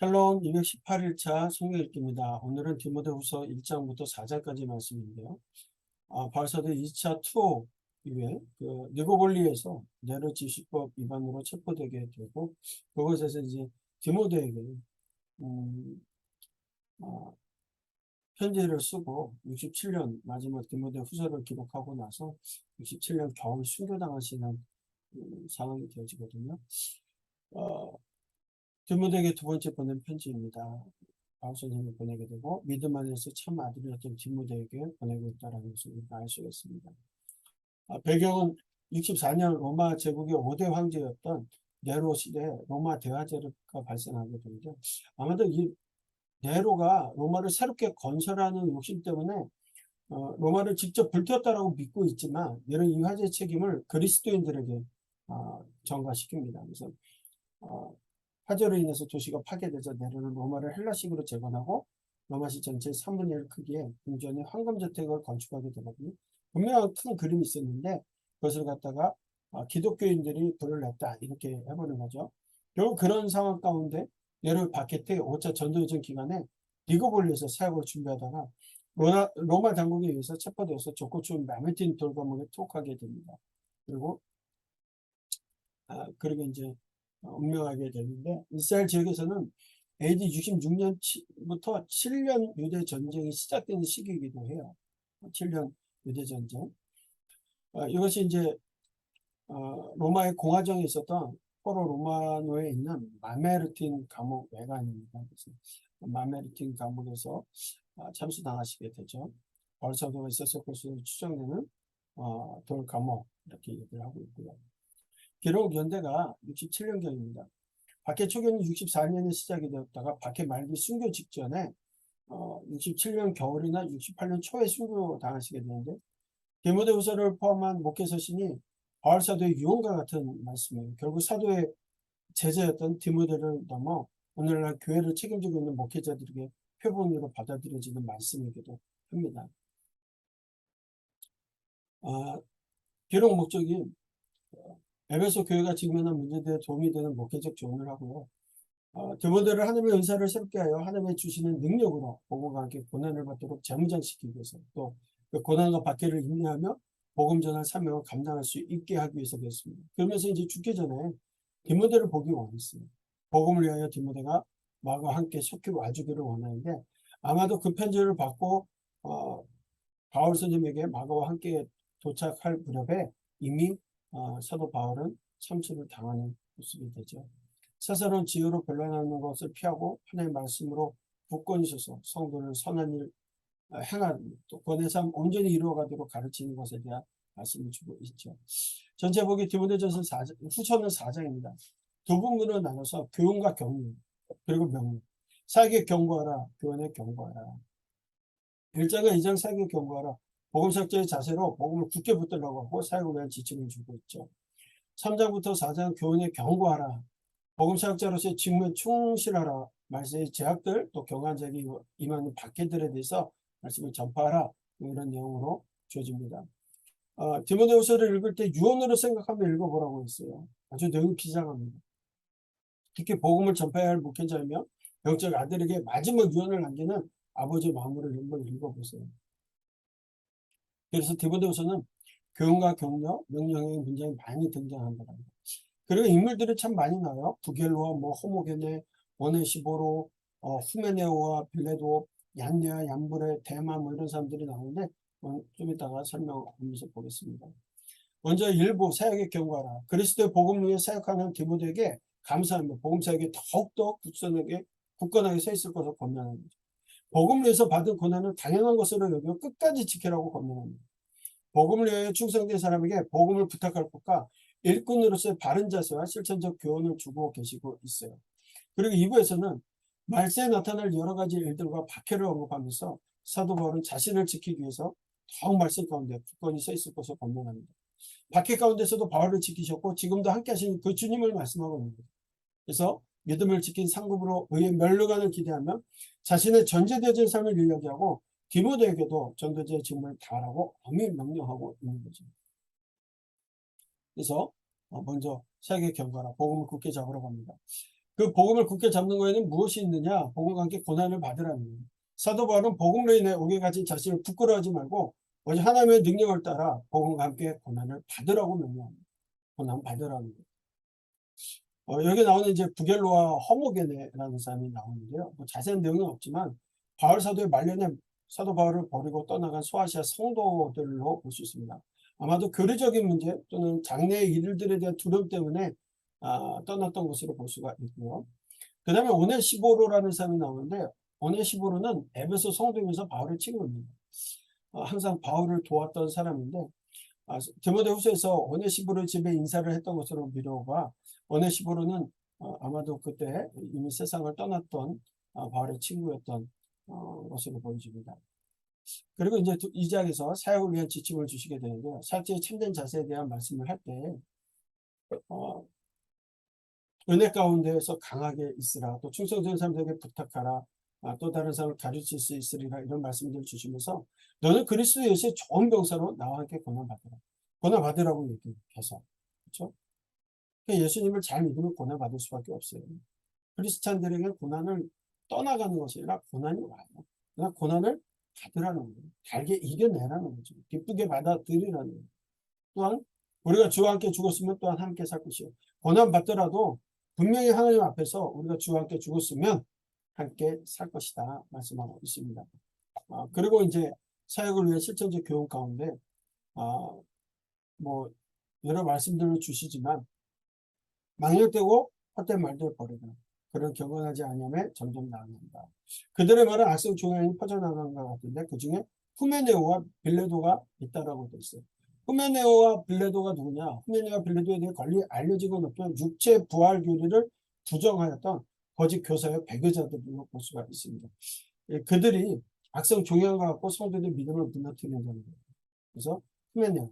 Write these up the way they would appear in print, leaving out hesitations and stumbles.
샬롬 218일차 성경 읽기입니다. 오늘은 디모데후서 1장부터 4장까지 말씀인데요. 바울사도 2차 투어 이후에 니고볼리에서 네로 지시법 위반으로 체포되게 되고, 그것에서 이제 디모데에게 음, 아, 편지를 쓰고 67년 마지막 디모데 후서를 기록하고 나서 67년 겨울 순교당하시는 상황이 되어지거든요. 어, 디모데에게 두 번째 보낸 편지입니다. 바울 선생님이 보내게 되고 믿음 안에서 참 아들이었던 디모데에게 보내고 있다는 것을 우리가 알 수 있습니다. 배경은 64년 로마 제국의 5대 황제였던 네로 시대 로마 대화제가 발생하게 되는데, 아마도 이 네로가 로마를 새롭게 건설하는 욕심 때문에 로마를 직접 불태웠다라고 믿고 있지만, 이런 이 화제 책임을 그리스도인들에게 전가시킵니다. 그래서 화재로 인해서 도시가 파괴되자 네로는 로마를 헬라식으로 재건하고 로마시 전체의 3분의 1 크기의 궁전의 황금저택을 건축하게 되거든요. 분명한 큰 그림이 있었는데 그것을 갖다가 기독교인들이 불을 냈다, 이렇게 해보는 거죠. 결국 그런 상황 가운데 네로 바케트 5차 전도여정 기간에 니고볼리에서 사역을 준비하다가 로마 당국에 의해서 체포되어서 좁고 추운 마메틴 돌감옥에 투옥하게 됩니다. 그리고 이제 운명하게 되는데, 이스라엘 지역에서는 AD 66년부터 7년 유대 전쟁이 시작되는 시기이기도 해요. 7년 유대 전쟁. 이것이 이제 로마의 공화정에 있었던 포로 로마노에 있는 마메르틴 감옥 외관입니다. 그래서 마메르틴 감옥에서 참수당하시게 되죠. 벌써도 있었을 것으로 추정되는 돌 감옥, 이렇게 얘기를 하고 있고요. 기록 연대가 67년경입니다. 박해 초기는 64년에 시작이 되었다가 박해 말기 순교 직전에 67년 겨울이나 68년 초에 순교 당하시게 되는데, 디모데후서를 포함한 목회 서신이 바울 사도의 유언과 같은 말씀이에요. 결국 사도의 제자였던 디모데를 넘어 오늘날 교회를 책임지고 있는 목회자들에게 표본으로 받아들여지는 말씀이기도 합니다. 기록 목적이 에베소 교회가 직면한 문제들에 도움이 되는 목회적 조언을 하고요. 디모데를 하나님의 은사를 새롭게 하여 하나님의 주시는 능력으로 복음과 함께 고난을 받도록 재무장시키기 위해서, 또 그 고난과 박해를 인내하며 복음 전할 사명을 감당할 수 있게 하기 위해서 그랬습니다. 그러면서 이제 죽기 전에 디모데를 보기 원했어요. 복음을 위하여 디모데가 마과 함께 속히 와주기를 원하는데, 아마도 그 편지를 받고 바울 선생님에게 마가와 함께 도착할 무렵에 이미 사도 바울은 참수를 당하는 모습이 되죠. 스스로는 지혜로 변론하는 것을 피하고 하나님의 말씀으로 굳건히 서서 성도를 선한 일 행하는, 또 권의 삶 온전히 이루어가도록 가르치는 것에 대한 말씀을 주고 있죠. 전체 보기 디모데전서 후서는 4장입니다. 두 부분으로 나눠서 교훈과 격려, 그리고 명령. 사에게 경고하라, 교훈에 경고하라. 1장과 2장 사역에 경고하라, 복음사역자의 자세로 복음을 굳게 붙들라고 하고 사역을 위한 지침을 주고 있죠. 3장부터 4장 교훈에 경고하라, 복음사역자로서의 직무에 충실하라, 말씀의 제약들, 또 경한자에게 임하는 박해들에 대해서 말씀을 전파하라, 이런 내용으로 주어집니다. 디모데후서를 읽을 때 유언으로 생각하며 읽어보라고 했어요. 아주 내용이 비장합니다. 특히 복음을 전파해야 할 목회자이며 영적 아들에게 마지막 유언을 남기는 아버지의 마음으로 한번 읽어보세요. 그래서 디모데후서는 교훈과 격려, 명령의 문장이 많이 등장한다. 그리고 인물들이 참 많이 나와요. 부겔로와 호모게네, 오네시보로, 후메네오와 빌레도, 얀네아, 얀브레, 데마, 이런 사람들이 나오는데 좀 이따가 설명하면서 보겠습니다. 먼저 일부 사역의 경고하라. 그리스도의 복음을 위해 사역하는 디모데에게 감사하며 복음 사역에 더욱더 굳건하게 서 있을 것을 권면합니다. 복음을 위해서 받은 고난은 당연한 것으로 여겨 끝까지 지키라고 권면합니다. 복음을 위하여 충성된 사람에게 복음을 부탁할 것과 일꾼으로서의 바른 자세와 실천적 교훈을 주고 계시고 있어요. 그리고 2부에서는 말세에 나타날 여러 가지 일들과 박해를 언급하면서 사도 바울은 자신을 지키기 위해서 더욱 말씀 가운데 굳건히 서 있을 것을 권면합니다. 박해 가운데서도 바울을 지키셨고 지금도 함께 하시는 그 주님을 말씀하고 있습니다. 그래서 믿음을 지킨 상급으로 의의 멸류관을 기대하며 자신의 전제되어진 삶을 이야기하고 디모데에게도 전도자의 직무를 다하라고 엄히 명령하고 있는 거죠. 그래서 먼저 사역의 경과라 복음을 굳게 잡으러 갑니다. 그 복음을 굳게 잡는 거에는 무엇이 있느냐? 복음과 함께 고난을 받으라는 거예요. 사도 바울은 복음으로 인해 오게 가진 자신을 부끄러워하지 말고 오직 하나님의 능력을 따라 복음과 함께 고난을 받으라고 명령합니다. 고난 받으라는 거예요. 여기 나오는 이제 부겔로와 허모게네라는 사람이 나오는데요. 뭐 자세한 내용은 없지만 바울 사도의 말년에 사도 바울을 버리고 떠나간 소아시아 성도들로 볼 수 있습니다. 아마도 교리적인 문제 또는 장래의 일들에 대한 두려움 때문에 떠났던 것으로 볼 수가 있고요. 그 다음에 오네시보로라는 사람이 나오는데 오네시보로는 에베소 성도이면서 바울의 친구입니다. 항상 바울을 도왔던 사람인데 디모데후서에서 오네시보로 집에 인사를 했던 것으로 미뤄가 오네시보로는 아마도 그때 이미 세상을 떠났던 바울의 친구였던 것으로 보여집니다. 그리고 이제 2장에서 사역을 위한 지침을 주시게 되는데요. 사역자의 참된 자세에 대한 말씀을 할 때 은혜 가운데에서 강하게 있으라, 또 충성된 사람들에게 부탁하라, 또 다른 사람을 가르칠 수 있으리라, 이런 말씀들을 주시면서 너는 그리스도 예수의 좋은 병사로 나와 함께 고난받으라. 고난받으라고 얘기해서. 그렇죠? 예수님을 잘 믿으면 고난받을 수밖에 없어요. 크리스찬들에게 고난을 떠나가는 것이 아니라 고난이 와요. 그러나 고난을 받으라는 거예요. 달게 이겨내라는 거죠. 기쁘게 받아들이라는 거예요. 또한 우리가 주와 함께 죽었으면 또한 함께 살 것이요. 고난 받더라도 분명히 하나님 앞에서 우리가 주와 함께 죽었으면 함께 살 것이다 말씀하고 있습니다. 그리고 이제 사역을 위한 실천적 교훈 가운데 뭐 여러 말씀들을 주시지만 망령되고 헛된 말들 버리라. 그런 경건하지 아니함에 점점 나아간다. 그들의 말은 악성 종양이 퍼져나가는 것 같은데 그 중에 후메네오와 빌레도가 있다라고 되어 있어요. 후메네오와 빌레도가 누구냐? 후메네오와 빌레도에 대해 권리 알려지고 높은 육체 부활 교리를 부정하였던 거짓 교사의 배교자들로 볼 수가 있습니다. 그들이 악성 종양과 같고 성도들의 믿음을 무너뜨리는 거예요. 그래서 후메네오,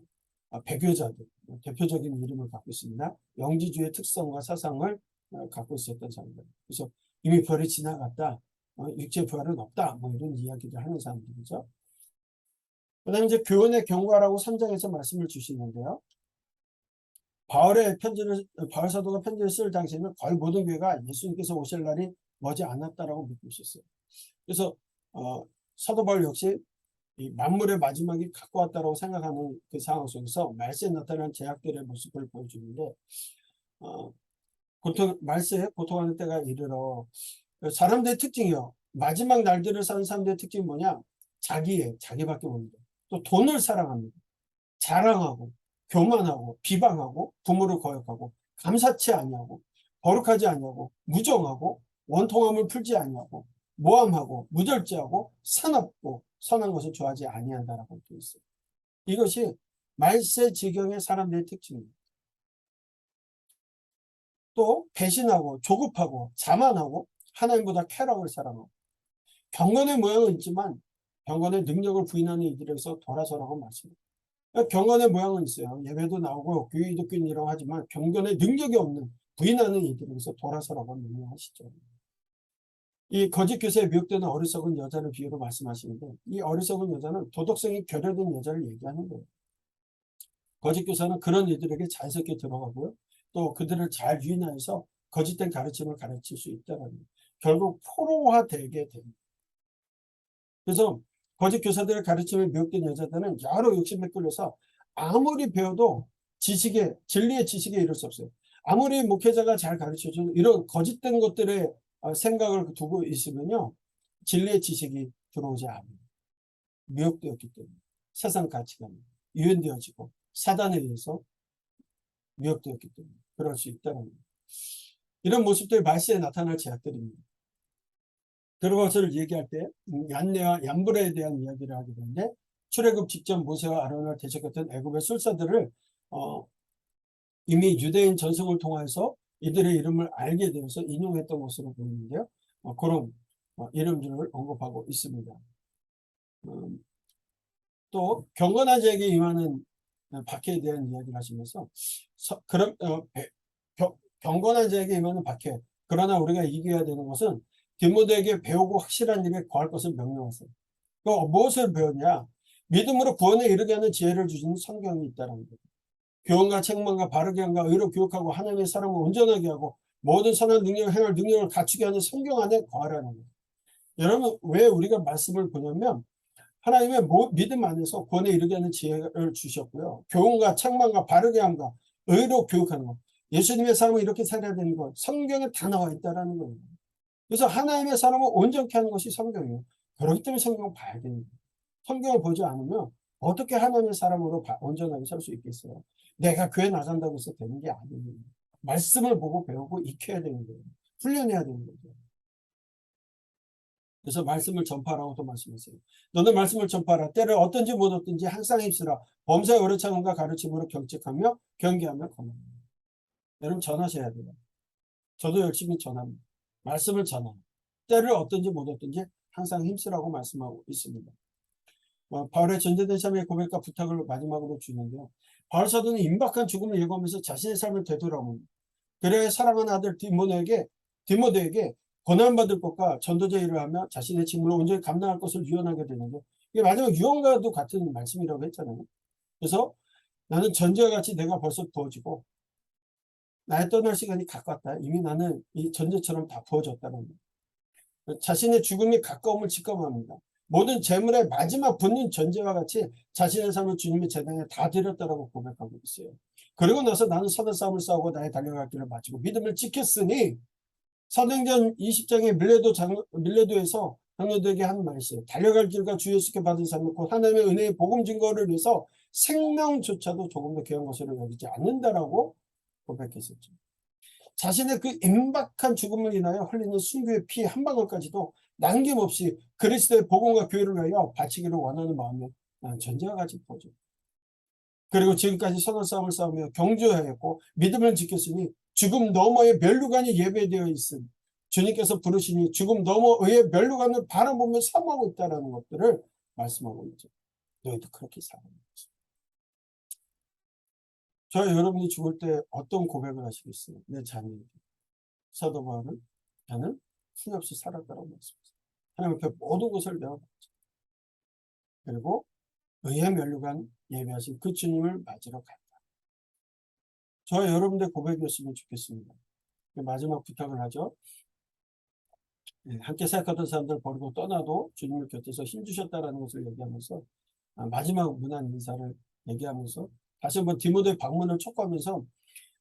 배교자들, 대표적인 이름을 갖고 있습니다. 영지주의 특성과 사상을 갖고 있었던 사람들. 그래서 이미 부활이 지나갔다, 육체 부활은 없다, 뭐 이런 이야기를 하는 사람들이죠. 그 다음에 이제 교훈의 경과라고 3장에서 말씀을 주시는데요. 바울 사도가 편지를 쓸 당시에는 거의 모든 교회가 예수님께서 오실 날이 머지 않았다라고 믿고 있었어요. 그래서 사도 바울 역시 이 만물의 마지막이 갖고 왔다고 생각하는 그 상황 속에서 말세에 나타난 제약들의 모습을 보여주는데 말세에 고통하는 때가 이르러 사람들의 특징이요. 마지막 날들을 사는 사람들의 특징이 뭐냐? 자기밖에 모릅니다. 또 돈을 사랑합니다. 자랑하고 교만하고 비방하고 부모를 거역하고 감사치 아니하고 거룩하지 아니하고 무정하고 원통함을 풀지 아니하고 모함하고 무절제하고 사납고 선한 것을 좋아하지 아니한다라고 되어 있어요. 이것이 말세 지경의 사람들의 특징입니다. 또 배신하고 조급하고 자만하고 하나님보다 쾌락을 사랑하고 경건의 모양은 있지만 경건의 능력을 부인하는 이들에게서 돌아서라고 말씀합니다. 경건의 모양은 있어요. 예배도 나오고 교회도 꾼이라고 하지만 경건의 능력이 없는 부인하는 이들에게서 돌아서라고 명령하시죠. 이 거짓 교사에 미혹되는 어리석은 여자를 비유로 말씀하시는데 이 어리석은 여자는 도덕성이 결여된 여자를 얘기하는 거예요. 거짓 교사는 그런 이들에게 자연스럽게 들어가고요. 또 그들을 잘 유인하여서 거짓된 가르침을 가르칠 수 있다는 거예요. 결국 포로화되게 됩니다. 그래서 거짓 교사들의 가르침에 미혹된 여자들은 여러 욕심에 끌려서 아무리 배워도 진리의 지식에 이를 수 없어요. 아무리 목회자가 잘 가르쳐줘도 이런 거짓된 것들의 생각을 두고 있으면요. 진리의 지식이 들어오지 않아요. 미혹되었기 때문에. 세상 가치관이 유연되어지고 사단에 의해서 미혹되었기 때문에 그럴 수 있다는 거예요. 이런 모습들이 말세에 나타날 제약들입니다. 그런 것을 얘기할 때 얀네와 얀브레에 대한 이야기를 하게 되는데 출애굽 직전 모세와 아론을 대적했던 애굽의 술사들을 이미 유대인 전승을 통해서 이들의 이름을 알게 되어서 인용했던 것으로 보이는데요. 그런 이름들을 언급하고 있습니다. 또 경건한 자에게 임하는 박해에 대한 이야기를 하시면서 경건한 자에게 임하는 박해, 그러나 우리가 이겨야 되는 것은 디모데에게 배우고 확실한 일에 거할 것을 명령하세요. 무엇을 배웠냐? 믿음으로 구원에 이르게 하는 지혜를 주시는 성경이 있다는 거예요. 교훈과 책망과 바르게 함과 의로 교육하고 하나님의 사람을 온전하게 하고 모든 선한 능력을 행할 능력을 갖추게 하는 성경 안에 거하라는 거예요. 여러분 왜 우리가 말씀을 보냐면 하나님의 믿음 안에서 구원에 이르게 하는 지혜를 주셨고요. 교훈과 책망과 바르게 함과 의로 교육하는 것. 예수님의 삶은 이렇게 살아야 되는 것. 성경에 다 나와 있다는 거예요. 그래서 하나님의 사람을 온전케 하는 것이 성경이에요. 그렇기 때문에 성경을 봐야 됩니다. 성경을 보지 않으면 어떻게 하나님의 사람으로 온전하게 살 수 있겠어요? 내가 교회 나간다고 해서 되는 게 아니에요. 말씀을 보고 배우고 익혀야 되는 거예요. 훈련해야 되는 거죠. 그래서 말씀을 전파하라고 또 말씀하세요. 너는 말씀을 전파하라. 때를 어떤지 못 얻든지 항상 힘쓰라. 범사의 어뢰창과 가르침으로 경책하며 경계하며 권하라. 여러분 전하셔야 돼요. 저도 열심히 전합니다. 말씀을 전합니다. 때를 어떤지 못 얻든지 항상 힘쓰라고 말씀하고 있습니다. 바울의 전제된 삶의 고백과 부탁을 마지막으로 주는데요. 바울 사도는 임박한 죽음을 예고하면서 자신의 삶을 되돌아옵니다. 그래 사랑하는 아들 디모데에게 고난받을 것과 전도자 일을 하며 자신의 직무를 온전히 감당할 것을 유언하게 되는데 이게 마지막 유언과도 같은 말씀이라고 했잖아요. 그래서 나는 전제와 같이 내가 벌써 부어지고 나의 떠날 시간이 가깝다. 이미 나는 이 전제처럼 다 부어졌다는 거예요. 자신의 죽음이 가까움을 직감합니다. 모든 재물의 마지막 붙는 전제와 같이 자신의 삶을 주님의 재단에 다 드렸다라고 고백하고 있어요. 그리고 나서 나는 선한 싸움을 싸우고 나의 달려갈 길을 마치고 믿음을 지켰으니 사도행전 20장의 밀레도에서 장로들에게 하는 말이 있어요. 달려갈 길과 주 예수께 받은 삶을 곧 하나님의 은혜의 복음 증거를 위해서 생명조차도 조금 더 귀한 것으로 여기지 않는다라고 고백했었죠. 자신의 그 임박한 죽음을 인하여 흘리는 순교의 피 한 방울까지도 남김없이 그리스도의 복음과 교회를 위하여 바치기를 원하는 마음에 전제와 같이 보죠. 그리고 지금까지 선한 싸움을 싸우며 경주하였고 믿음을 지켰으니 죽음 너머의 멸류관이 예배되어 있음. 주님께서 부르시니 죽음 너머의 멸류관을 바라보며 사모하고 있다는 것들을 말씀하고 있죠. 너희도 그렇게 살아가는 거죠. 저 여러분이 죽을 때 어떤 고백을 하시겠어요? 내 자녀에게. 사도 바울은 나는 후회 없이 살았다고 말씀하셨어요. 하나님 앞에 모든 것을 내어봤죠. 그리고 의의 멸류관 예배하신 그 주님을 맞으러 갔다. 저 여러분들 고백이었으면 좋겠습니다. 마지막 부탁을 하죠. 함께 생각하던 사람들 버리고 떠나도 주님을 곁에서 힘주셨다는 것을 얘기하면서 마지막 문안 인사를 얘기하면서 다시 한번 디모데 방문을 촉구하면서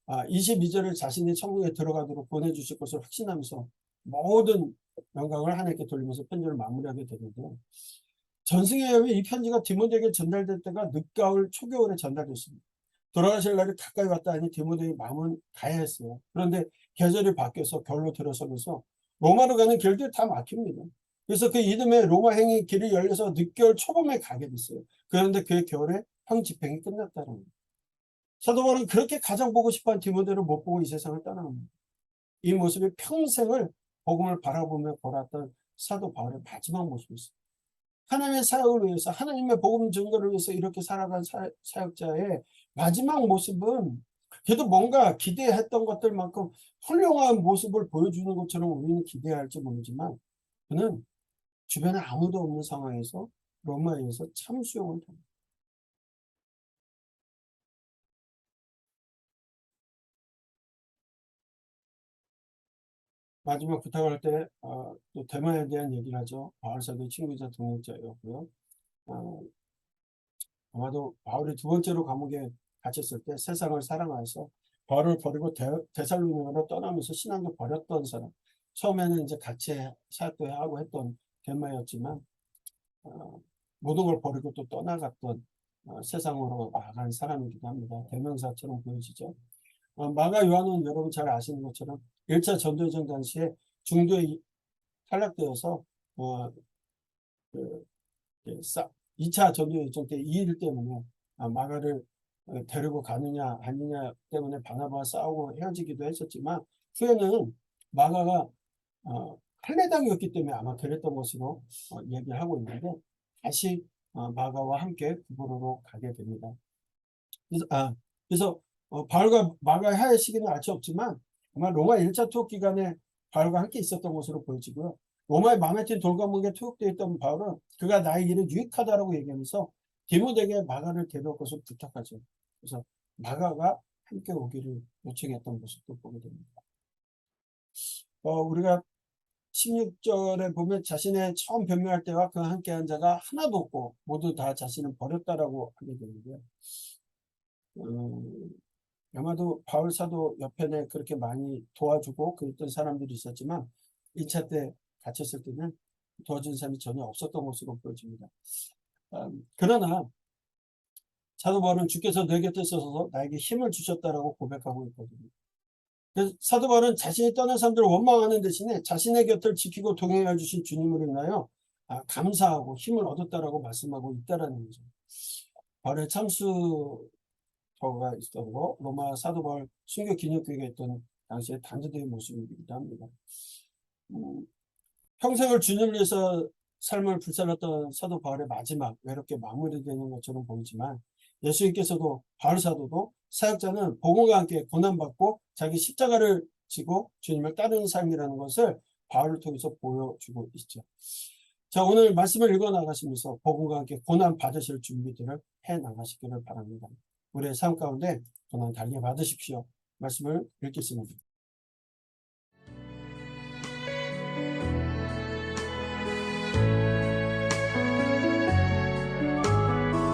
22절을 자신의 천국에 들어가도록 보내주실 것을 확신하면서 모든 영광을 하나님께 돌리면서 편지를 마무리하게 되는데요. 전승에 의해 이 편지가 디모데에게 전달될 때가 늦가을 초겨울에 전달됐습니다. 돌아가실 날이 가까이 왔다 하니 디모데의 마음은 가야했어요. 그런데 계절이 바뀌어서 겨울로 들어서면서 로마로 가는 길들이 다 막힙니다. 그래서 그 이듬해 로마 행이 길이 열려서 늦겨울 초봄에 가게 됐어요. 그런데 그해 겨울에 형 집행이 끝났다는 거예요. 사도 바울은 그렇게 가장 보고 싶어한 디모데를 못 보고 이 세상을 떠나갑니다. 이 모습이 평생을 복음을 바라보며 걸었던 사도 바울의 마지막 모습이었어요. 하나님의 사역을 위해서 하나님의 복음 증거를 위해서 이렇게 살아간 사역자의 마지막 모습은 그래도 뭔가 기대했던 것들만큼 훌륭한 모습을 보여주는 것처럼 우리는 기대할지 모르지만 그는 주변에 아무도 없는 상황에서 로마에서 참수용을 합니다. 마지막 부탁을 할 때 또 대마에 대한 얘기를 하죠. 바울사도의 친구이자 동역자였고요. 어, 아마도 바울이 두 번째로 감옥에 갇혔을 때 세상을 사랑하여서 바울을 버리고 데살로니가로 떠나면서 신앙도 버렸던 사람. 처음에는 이제 같이 사역도 하고 했던 데마였지만 모든 걸 버리고 또 떠나갔던 세상으로 나간 사람이기도 합니다. 대명사처럼 보여지죠. 마가 요한은 여러분 잘 아시는 것처럼 1차 전도여정 당시에 중도에 탈락되어서 그 2차 전도여정 때 이 일 때문에 마가를 데리고 가느냐 아니냐 때문에 바나바와 싸우고 헤어지기도 했었지만 후에는 마가가 할례당이었기 때문에 아마 그랬던 것으로 얘기를 하고 있는데 다시 마가와 함께 구보로로 가게 됩니다. 그래서 바울과 마가의 하의 시기는 알 수 없지만 아마 로마 1차 투옥 기간에 바울과 함께 있었던 것으로 보여지고요. 로마의 마메틴 돌과목에 투옥되어 있던 바울은 그가 나의 일에 유익하다라고 얘기하면서 디모데에게 마가를 데려올 것을 부탁하죠. 그래서 마가가 함께 오기를 요청했던 모습도 보게 됩니다. 우리가 16절에 보면 자신의 처음 변명할 때와 그와 함께한 자가 하나도 없고 모두 다 자신을 버렸다라고 하게 되는데요. 아마도 바울 사도 옆에 그렇게 많이 도와주고 그랬던 사람들이 있었지만 2차 때 갇혔을 때는 도와준 사람이 전혀 없었던 것으로 보여집니다. 그러나 사도 바울은 주께서 내 곁에 서서 나에게 힘을 주셨다라고 고백하고 있거든요. 그래서 사도 바울은 자신이 떠난 사람들을 원망하는 대신에 자신의 곁을 지키고 동행해 주신 주님을 인하여 감사하고 힘을 얻었다라고 말씀하고 있다라는 거죠. 바울의 참수가 있었던 거, 로마 사도 바울 순교 기념교회가 있던 당시의 단지대의 모습이기도 합니다. 평생을 주님을 위해서 삶을 불살랐던 사도 바울의 마지막 외롭게 마무리되는 것처럼 보이지만 예수님께서도 바울 사도도 사역자는 복음과 함께 고난받고 자기 십자가를 지고 주님을 따르는 삶이라는 것을 바울을 통해서 보여주고 있죠. 자, 오늘 말씀을 읽어 나가시면서 복음과 함께 고난 받으실 준비들을 해 나가시기를 바랍니다. 우리의 삶 가운데 고난 달게 받으십시오. 말씀을 읽겠습니다.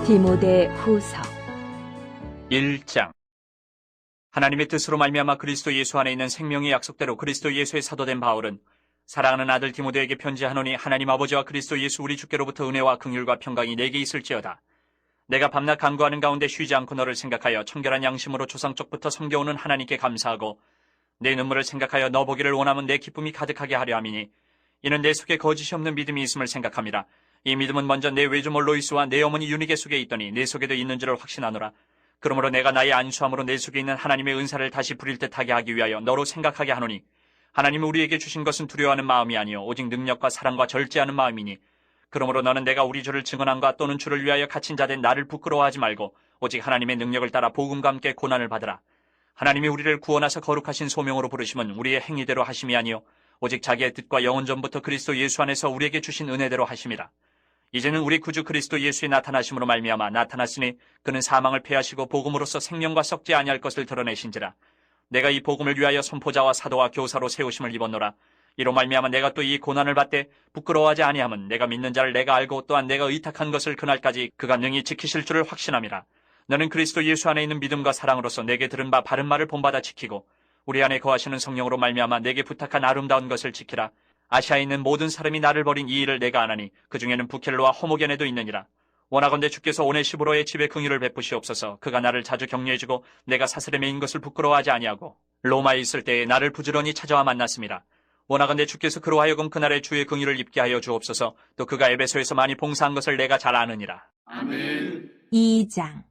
디모데 후서 1장. 하나님의 뜻으로 말미암아 그리스도 예수 안에 있는 생명의 약속대로 그리스도 예수의 사도된 바울은 사랑하는 아들 디모데에게 편지하노니 하나님 아버지와 그리스도 예수 우리 주께로부터 은혜와 긍휼과 평강이 내게 있을지어다. 내가 밤낮 간구하는 가운데 쉬지 않고 너를 생각하여 청결한 양심으로 조상적부터 섬겨오는 하나님께 감사하고 내 눈물을 생각하여 너 보기를 원하면 내 기쁨이 가득하게 하려 함이니 이는 내 속에 거짓이 없는 믿음이 있음을 생각함이라. 이 믿음은 먼저 내 외조모 로이스와 내 어머니 유니게 속에 있더니 내 속에도 있는 줄을 확신하노라. 그러므로 내가 나의 안수함으로 내 속에 있는 하나님의 은사를 다시 부릴 듯하게 하기 위하여 너로 생각하게 하노니 하나님이 우리에게 주신 것은 두려워하는 마음이 아니요 오직 능력과 사랑과 절제하는 마음이니 그러므로 너는 내가 우리 주를 증언함과 또는 주를 위하여 갇힌 자 된 나를 부끄러워하지 말고 오직 하나님의 능력을 따라 복음과 함께 고난을 받으라. 하나님이 우리를 구원하사 거룩하신 소명으로 부르심은 우리의 행위대로 하심이 아니요 오직 자기의 뜻과 영원 전부터 그리스도 예수 안에서 우리에게 주신 은혜대로 하심이라. 이제는 우리 구주 그리스도 예수의 나타나심으로 말미암아 나타났으니 그는 사망을 패하시고 복음으로써 생명과 썩지 아니할 것을 드러내신지라. 내가 이 복음을 위하여 선포자와 사도와 교사로 세우심을 입었노라. 이로 말미암아 내가 또 이 고난을 받되 부끄러워하지 아니함은 내가 믿는 자를 내가 알고 또한 내가 의탁한 것을 그날까지 그가 능히 지키실 줄을 확신함이라. 너는 그리스도 예수 안에 있는 믿음과 사랑으로서 내게 들은 바 바른 말을 본받아 지키고 우리 안에 거하시는 성령으로 말미암아 내게 부탁한 아름다운 것을 지키라. 아시아에 있는 모든 사람이 나를 버린 이 일을 내가 아나니 그 중에는 부켈로와 호모겐에도 있느니라. 원하건대 주께서 오네시보로의 집에 긍휼을 베푸시옵소서. 그가 나를 자주 격려해주고 내가 사슬에 매인 것을 부끄러워하지 아니하고 로마에 있을 때에 나를 부지런히 찾아와 만났음이라. 원하건대 주께서 그로 하여금 그날의 주의 긍휼을 입게 하여 주옵소서. 또 그가 에베소에서 많이 봉사한 것을 내가 잘 아느니라. 아멘. 2장.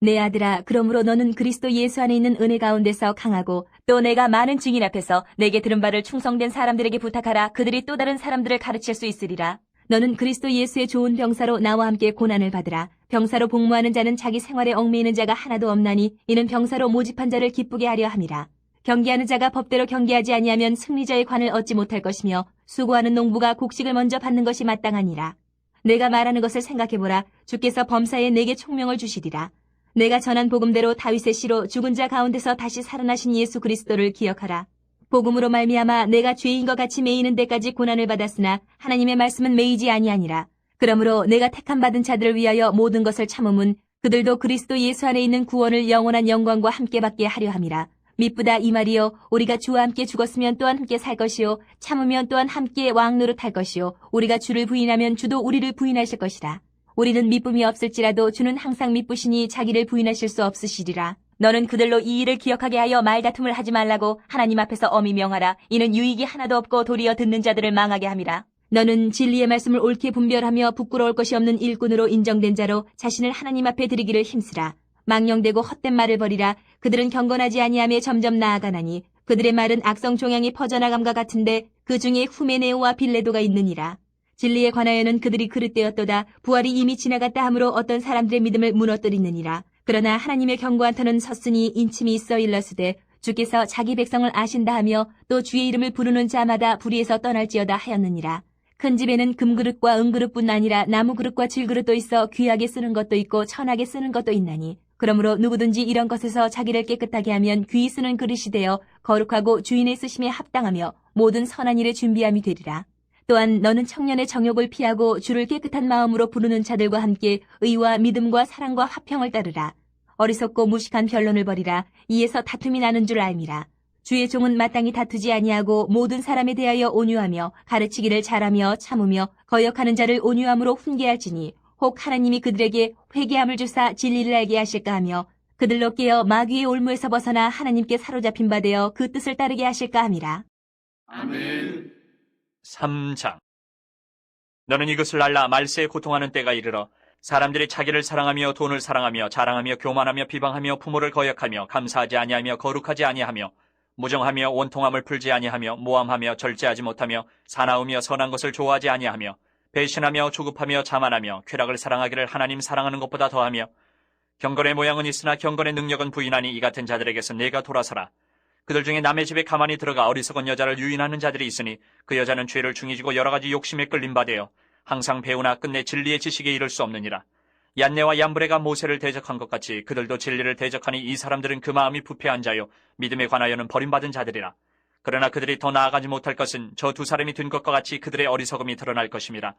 내 아들아, 그러므로 너는 그리스도 예수 안에 있는 은혜 가운데서 강하고 또 내가 많은 증인 앞에서 내게 들은 바를 충성된 사람들에게 부탁하라. 그들이 또 다른 사람들을 가르칠 수 있으리라. 너는 그리스도 예수의 좋은 병사로 나와 함께 고난을 받으라. 병사로 복무하는 자는 자기 생활에 얽매이는 자가 하나도 없나니 이는 병사로 모집한 자를 기쁘게 하려 함이라. 경기하는 자가 법대로 경기하지 아니하면 승리자의 관을 얻지 못할 것이며 수고하는 농부가 곡식을 먼저 받는 것이 마땅하니라. 내가 말하는 것을 생각해보라. 주께서 범사에 내게 총명을 주시리라. 내가 전한 복음대로 다윗의 씨로 죽은 자 가운데서 다시 살아나신 예수 그리스도를 기억하라. 복음으로 말미암아 내가 죄인과 같이 매이는 데까지 고난을 받았으나 하나님의 말씀은 매이지 아니하니라. 그러므로 내가 택함받은 자들을 위하여 모든 것을 참음은 그들도 그리스도 예수 안에 있는 구원을 영원한 영광과 함께 받게 하려 함이라. 미쁘다 이 말이요 우리가 주와 함께 죽었으면 또한 함께 살 것이요 참으면 또한 함께 왕노릇할 것이요 우리가 주를 부인하면 주도 우리를 부인하실 것이라. 우리는 미쁨이 없을지라도 주는 항상 미쁘시니 자기를 부인하실 수 없으시리라. 너는 그들로 이 일을 기억하게 하여 말다툼을 하지 말라고 하나님 앞에서 엄히 명하라. 이는 유익이 하나도 없고 도리어 듣는 자들을 망하게 함이라. 너는 진리의 말씀을 옳게 분별하며 부끄러울 것이 없는 일꾼으로 인정된 자로 자신을 하나님 앞에 드리기를 힘쓰라. 망령되고 헛된 말을 버리라. 그들은 경건하지 아니하며 점점 나아가나니 그들의 말은 악성 종양이 퍼져나감과 같은데 그 중에 후메네오와 빌레도가 있느니라. 진리에 관하여는 그들이 그릇되었도다. 부활이 이미 지나갔다 하므로 어떤 사람들의 믿음을 무너뜨리느니라. 그러나 하나님의 경고한 터는 섰으니 인침이 있어 일러스되 주께서 자기 백성을 아신다 하며 또 주의 이름을 부르는 자마다 불의에서 떠날지어다 하였느니라. 큰 집에는 금그릇과 은그릇뿐 아니라 나무그릇과 질그릇도 있어 귀하게 쓰는 것도 있고 천하게 쓰는 것도 있나니 그러므로 누구든지 이런 것에서 자기를 깨끗하게 하면 귀 쓰는 그릇이 되어 거룩하고 주인의 쓰심에 합당하며 모든 선한 일에 준비함이 되리라. 또한 너는 청년의 정욕을 피하고 주를 깨끗한 마음으로 부르는 자들과 함께 의와 믿음과 사랑과 화평을 따르라. 어리석고 무식한 변론을 벌이라. 이에서 다툼이 나는 줄 알미라. 주의 종은 마땅히 다투지 아니하고 모든 사람에 대하여 온유하며 가르치기를 잘하며 참으며 거역하는 자를 온유함으로 훈계할지니 혹 하나님이 그들에게 회개함을 주사 진리를 알게 하실까 하며 그들로 깨어 마귀의 올무에서 벗어나 하나님께 사로잡힌 바 되어 그 뜻을 따르게 하실까 함이라. 아멘. 3장. 너는 이것을 알라. 말세에 고통하는 때가 이르러 사람들이 자기를 사랑하며 돈을 사랑하며 자랑하며 교만하며 비방하며 부모를 거역하며 감사하지 아니하며 거룩하지 아니하며 무정하며 원통함을 풀지 아니하며 모함하며 절제하지 못하며 사나우며 선한 것을 좋아하지 아니하며 배신하며 조급하며 자만하며 쾌락을 사랑하기를 하나님 사랑하는 것보다 더하며 경건의 모양은 있으나 경건의 능력은 부인하니 이 같은 자들에게서 내가 돌아서라. 그들 중에 남의 집에 가만히 들어가 어리석은 여자를 유인하는 자들이 있으니 그 여자는 죄를 중이지고 여러 가지 욕심에 끌림 바되어 항상 배우나 끝내 진리의 지식에 이를 수 없느니라. 얀네와 얀브레가 모세를 대적한 것 같이 그들도 진리를 대적하니 이 사람들은 그 마음이 부패한 자요 믿음에 관하여는 버림받은 자들이라. 그러나 그들이 더 나아가지 못할 것은 저 두 사람이 된 것과 같이 그들의 어리석음이 드러날 것임이라.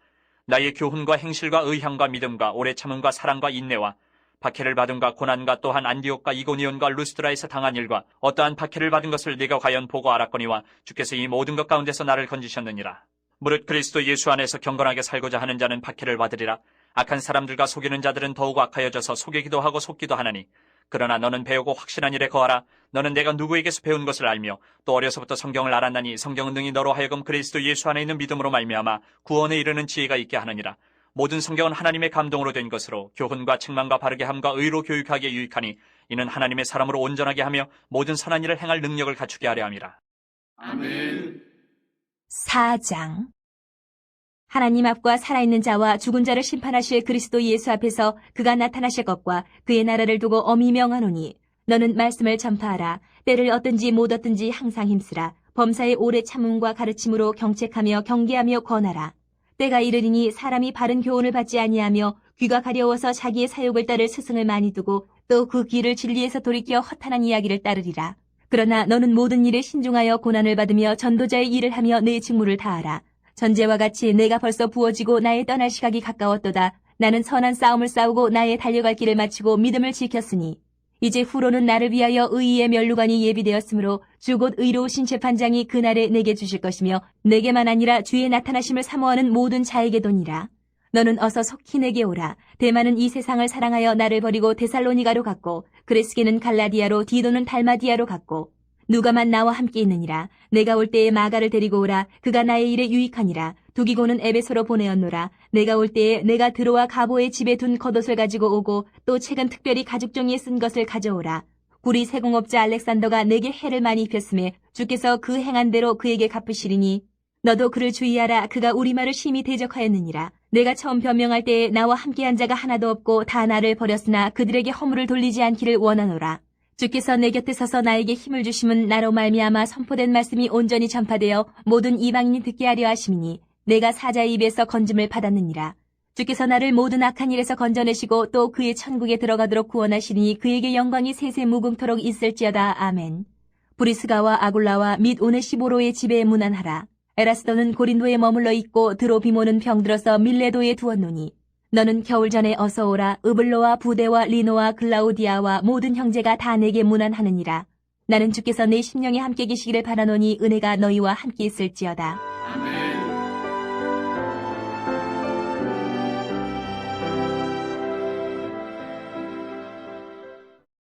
나의 교훈과 행실과 의향과 믿음과 오래 참음과 사랑과 인내와 박해를 받음과 고난과 또한 안디옥과 이고니온과 루스드라에서 당한 일과 어떠한 박해를 받은 것을 네가 과연 보고 알았거니와 주께서 이 모든 것 가운데서 나를 건지셨느니라. 무릇 그리스도 예수 안에서 경건하게 살고자 하는 자는 박해를 받으리라. 악한 사람들과 속이는 자들은 더욱 악하여져서 속이기도 하고 속기도 하나니 그러나 너는 배우고 확신한 일에 거하라. 너는 내가 누구에게서 배운 것을 알며 또 어려서부터 성경을 알았나니 성경은 능히 너로 하여금 그리스도 예수 안에 있는 믿음으로 말미암아 구원에 이르는 지혜가 있게 하느니라. 모든 성경은 하나님의 감동으로 된 것으로 교훈과 책망과 바르게 함과 의로 교육하기에 유익하니 이는 하나님의 사람으로 온전하게 하며 모든 선한 일을 행할 능력을 갖추게 하려 함이라. 아멘. 4장. 하나님 앞과 살아있는 자와 죽은 자를 심판하실 그리스도 예수 앞에서 그가 나타나실 것과 그의 나라를 두고 엄히 명하노니 너는 말씀을 전파하라. 때를 얻든지 못 얻든지 항상 힘쓰라. 범사의 오래 참음과 가르침으로 경책하며 경계하며 권하라. 때가 이르리니 사람이 바른 교훈을 받지 아니하며 귀가 가려워서 자기의 사욕을 따를 스승을 많이 두고 또 그 귀를 진리에서 돌이켜 허탄한 이야기를 따르리라. 그러나 너는 모든 일에 신중하여 고난을 받으며 전도자의 일을 하며 내 직무를 다하라. 전제와 같이 내가 벌써 부어지고 나의 떠날 시각이 가까웠도다. 나는 선한 싸움을 싸우고 나의 달려갈 길을 마치고 믿음을 지켰으니 이제 후로는 나를 위하여 의의 면류관이 예비되었으므로 주 곧 의로우신 재판장이 그날에 내게 주실 것이며 내게만 아니라 주의 나타나심을 사모하는 모든 자에게도니라. 너는 어서 속히 내게 오라. 대만은 이 세상을 사랑하여 나를 버리고 데살로니가로 갔고 그레스게는 갈라디아로 디도는 달마디아로 갔고 누가만 나와 함께 있느니라. 내가 올 때에 마가를 데리고 오라. 그가 나의 일에 유익하니라. 두기고는 에베소로 보내었노라. 내가 올 때에 내가 드로와 가보의 집에 둔 겉옷을 가지고 오고 또 책은 특별히 가죽종이에 쓴 것을 가져오라. 구리 세공업자 알렉산더가 내게 해를 많이 입혔음에 주께서 그 행한 대로 그에게 갚으시리니 너도 그를 주의하라. 그가 우리 말을 심히 대적하였느니라. 내가 처음 변명할 때에 나와 함께한 자가 하나도 없고 다 나를 버렸으나 그들에게 허물을 돌리지 않기를 원하노라. 주께서 내 곁에 서서 나에게 힘을 주심은 나로 말미암아 선포된 말씀이 온전히 전파되어 모든 이방인이 듣게 하려 하심이니 내가 사자의 입에서 건짐을 받았느니라. 주께서 나를 모든 악한 일에서 건져내시고 또 그의 천국에 들어가도록 구원하시니 그에게 영광이 세세 무궁토록 있을지어다. 아멘. 브리스가와 아굴라와 및 오네시보로의 집에 문안하라. 에라스도는 고린도에 머물러 있고 드로비모는 병들어서 밀레도에 두었노니 너는 겨울 전에 어서 오라. 으블로와 부데와 리노와 글라우디아와 모든 형제가 다 내게 문안하느니라. 나는 주께서 내 심령에 함께 계시기를 바라노니 은혜가 너희와 함께 있을지어다. 아멘.